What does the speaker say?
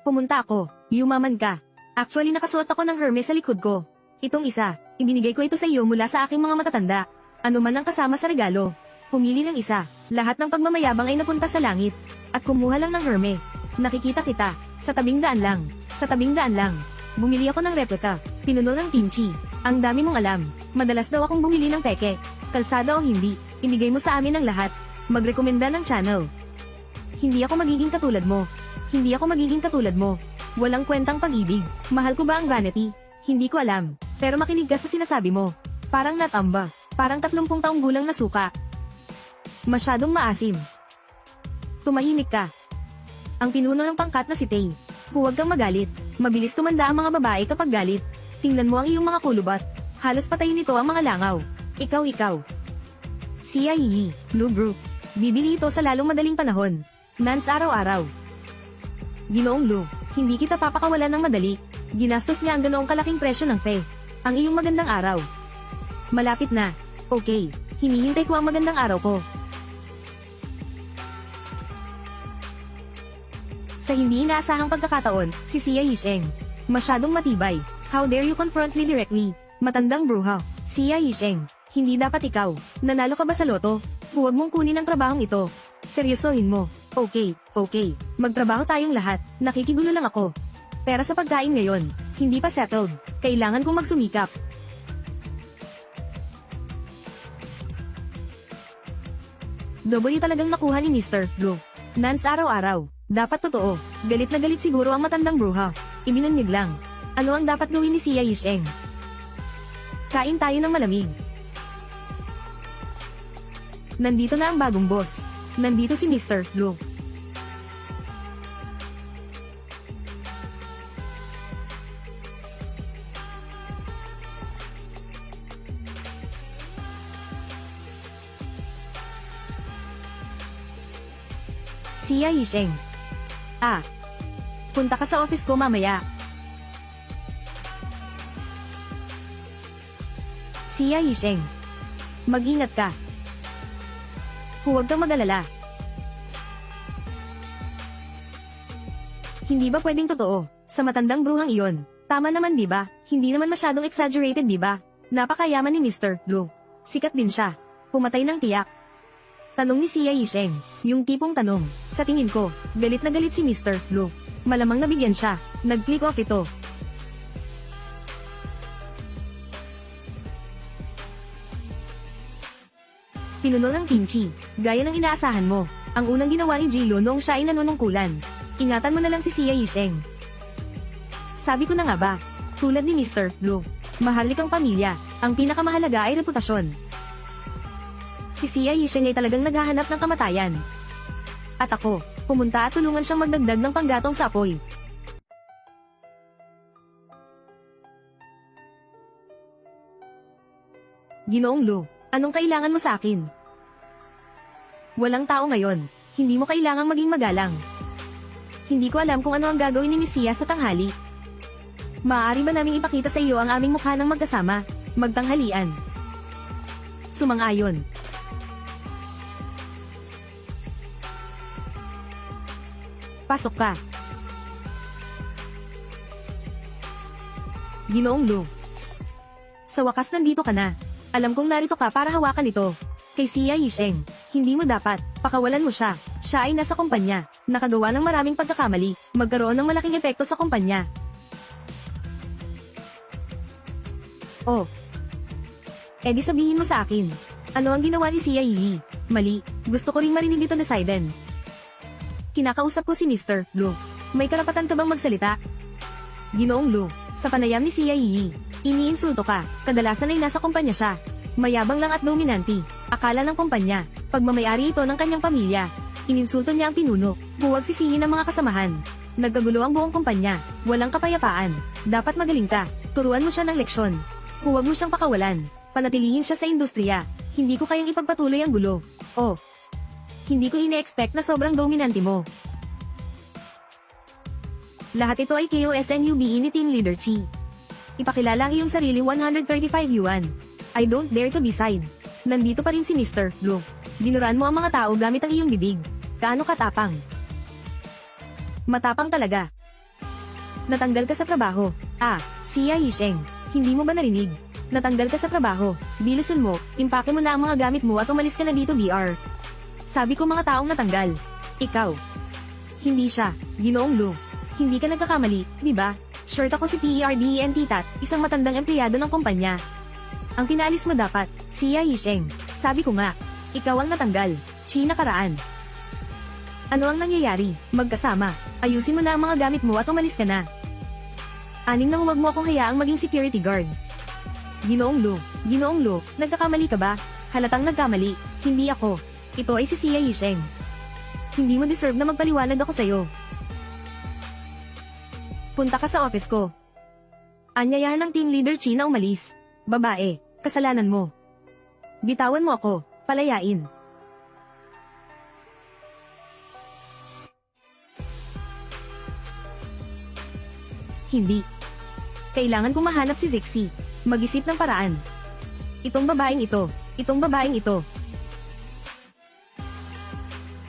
Pumunta ako. Yumaman ka. Actually nakasuot ako ng Hermes sa likod ko. Itong isa, ibinigay ko ito sa iyo mula sa aking mga matatanda. Ano man ang kasama sa regalo. Pumili ng isa. Lahat ng pagmamayabang ay napunta sa langit. At kumuha lang ng Hermes. Nakikita kita. Sa tabing daan lang. Sa tabing daan lang. Bumili ako ng replika. Pinuno ng kimchi. Ang dami mong alam. Madalas daw akong bumili ng peke. Kalsada o hindi. Ibigay mo sa amin ang lahat. Magrekomenda ng channel. Hindi ako magiging katulad mo. Hindi ako magiging katulad mo. Walang kwentang pag-ibig. Mahal ko ba ang vanity? Hindi ko alam. Pero makinig ka sa sinasabi mo. Parang natamba. Parang 30 taong gulang na suka. Masyadong maasim. Tumahimik ka. Ang pinuno ng pangkat na si Tay. Huwag kang magalit. Mabilis tumanda ang mga babae kapag galit. Tingnan mo ang iyong mga kulubat. Halos patayin nito ang mga langaw. Ikaw. Siya Yi, Blue Group. Bibili ito sa lalong madaling panahon. Nans araw-araw. Ginoong Lu, hindi kita papakawalan ng madali. Ginastos niya ang ganoong kalaking presyo ng fe. Ang iyong magandang araw. Malapit na. Okay, hinihintay ko ang magandang araw ko. Sa hindi inaasahang pagkakataon, si Sia Yisheng. Masyadong matibay. How dare you confront me directly? Matandang bruha. Sia Yisheng, hindi dapat ikaw. Nanalo ka ba sa loto? Huwag mong kunin ang trabahong ito. Seryosohin mo. Okay. Magtrabaho tayong lahat. Nakikigulo lang ako. Pera sa pagkain ngayon. Hindi pa settled. Kailangan kong magsumikap. W talagang nakuha ni Mr. Blue. Nans araw-araw. Dapat totoo. Galit na galit siguro ang matandang bruha. Ibinannig lang. Ano ang dapat gawin ni Sia Yisheng? Kain tayo ng malamig. Nandito na ang bagong boss. Nandito si Mr. Blue. Sia Yisheng. Punta ka sa office ko mamaya. Sia Yisheng. Mag-ingat ka. Huwag kang mag-alala. Hindi ba pwedeng totoo? Sa matandang bruhang iyon. Tama naman di ba? Hindi naman masyadong exaggerated di ba? Napakayaman ni Mr. Blue. Sikat din siya. Pumatay ng tiyak. Tanong ni Sia Yisheng. Yung tipong tanong. Sa tingin ko, galit na galit si Mr. Blue. Malamang nabigyan siya. Nag-click off ito. Pinuno ng kimchi. Gaya ng inaasahan mo. Ang unang ginawa ni Jilo noong siya ay nanunungkulan. Ingatan mo na lang si Sia Yisheng. Sabi ko na nga ba? Tulad ni Mr. Blue. Mahalik ang pamilya. Ang pinakamahalaga ay reputasyon. Si Sia Yisheng ay talagang naghahanap ng kamatayan. At ako, pumunta at tulungan siyang magdagdag ng panggatong sa apoy. Ginoong Lu, anong kailangan mo sa akin? Walang tao ngayon. Hindi mo kailangang maging magalang. Hindi ko alam kung ano ang gagawin ni Miss Sia sa tanghali. Maaari ba naming ipakita sa iyo ang aming mukha ng magkasama? Magtanghalian. Sumang-ayon. Pasok ka. Ginoong Lu. Sa wakas nandito ka na. Alam kong narito ka para hawakan ito. Kay Sia Yisheng, hindi mo dapat, pakawalan mo siya. Siya ay nasa kumpanya, nakagawa ng maraming pagkakamali, magkaroon ng malaking epekto sa kumpanya. Oh. Edi sabihin mo sa akin, ano ang ginawa ni Sia Yi? Mali, gusto ko ring marinig ito na Saiden. Kinakausap ko si Mr. Blue. May karapatan ka bang magsalita? Ginoong Lu, sa panayam ni Sia Yi, iniinsulto ka, kadalasan ay nasa kumpanya siya. Mayabang lang at dominanti, akala ng kumpanya, pagmamayari ito ng kanyang pamilya. Ininsulto niya ang pinuno, huwag sisihin ng mga kasamahan. Nagkagulo ang buong kumpanya, walang kapayapaan. Dapat magaling ka, turuan mo siya ng leksyon. Huwag mo siyang pakawalan, panatilihin siya sa industriya. Hindi ko kayang ipagpatuloy ang gulo. Oh, hindi ko ine-expect na sobrang dominanti mo. Lahat ito ay KOSNUB ni Team Leader Chi. Ipakilala ang iyong sarili 135 yuan. I don't dare to be side. Nandito pa rin si Mr. Blue. Dinuran mo ang mga tao gamit ang iyong bibig. Kaano katapang? Matapang talaga. Natanggal ka sa trabaho. Xia Yisheng. Hindi mo ba narinig? Natanggal ka sa trabaho. Bilisan mo, impake mo na ang mga gamit mo at umalis ka na dito BR. Sabi ko mga taong natanggal. Ikaw. Hindi siya, Ginoong Lu. Hindi ka nagkakamali, di ba? Short ako si TERDENT Tat, isang matandang empleyado ng kumpanya. Ang pinaalis mo dapat, Xia Yisheng. Sabi ko nga, ikaw ang natanggal. Chi nakaraan. Ano ang nangyayari? Magkasama. Ayusin mo na ang mga gamit mo at umalis ka na. Aning nang huwag mo akong hayaang maging security guard. Ginoong Lu, nagkakamali ka ba? Halatang nagkamali, hindi ako. Ito ay si Xia Yisheng. Hindi mo deserve na magpaliwanag ako sa'yo. Punta ka sa office ko. Anyayahan ng team leader Chi na umalis. Babae, kasalanan mo. Bitawan mo ako, palayain. Hindi. Kailangan kong mahanap si Zexi. Mag-isip ng paraan. Itong babaeng ito